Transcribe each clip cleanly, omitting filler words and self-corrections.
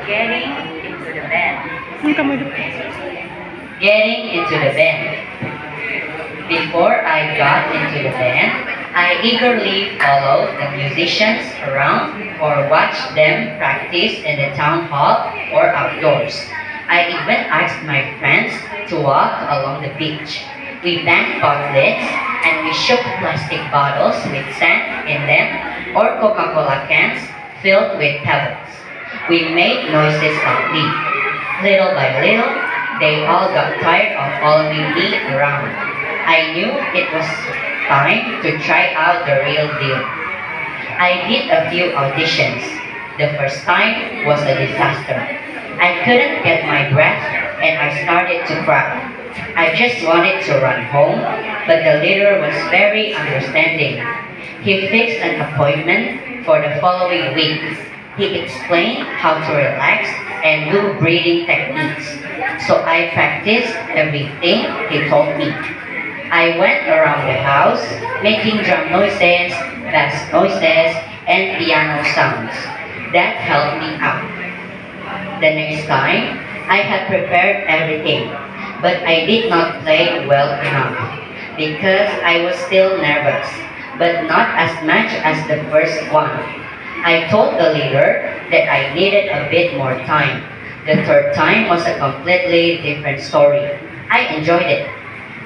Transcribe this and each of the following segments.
Getting into the band. Ang kamay doon. Getting into the band. Before I got into the band, I eagerly followed the musicians around or watched them practice in the town hall or outdoors. I even asked my friends to walk along the beach. We banged bottles and we shook plastic bottles with sand in them or Coca-Cola cans filled with pebbles. We made noises loudly. Little by little, they all got tired of following me around. I knew it was time to try out the real deal. I did a few auditions. The first time was a disaster. I couldn't get my breath and I started to cry. I just wanted to run home, but the leader was very understanding. He fixed an appointment for the following week. He explained how to relax and do breathing techniques. So I practiced everything he told me. I went around the house making drum noises, bass noises, and piano sounds. That helped me out. The next time, I had prepared everything, but I did not play well enough because I was still nervous, but not as much as the first one. I told the leader that I needed a bit more time. The third time was a completely different story. I enjoyed it.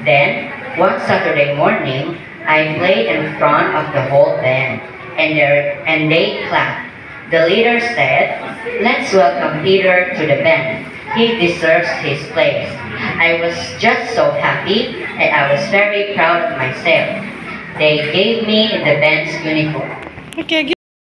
Then, one Saturday morning, I played in front of the whole band, and they clapped. The leader said, "Let's welcome Peter to the band. He deserves his place." I was just so happy, and I was very proud of myself. They gave me the band's uniform. Okay,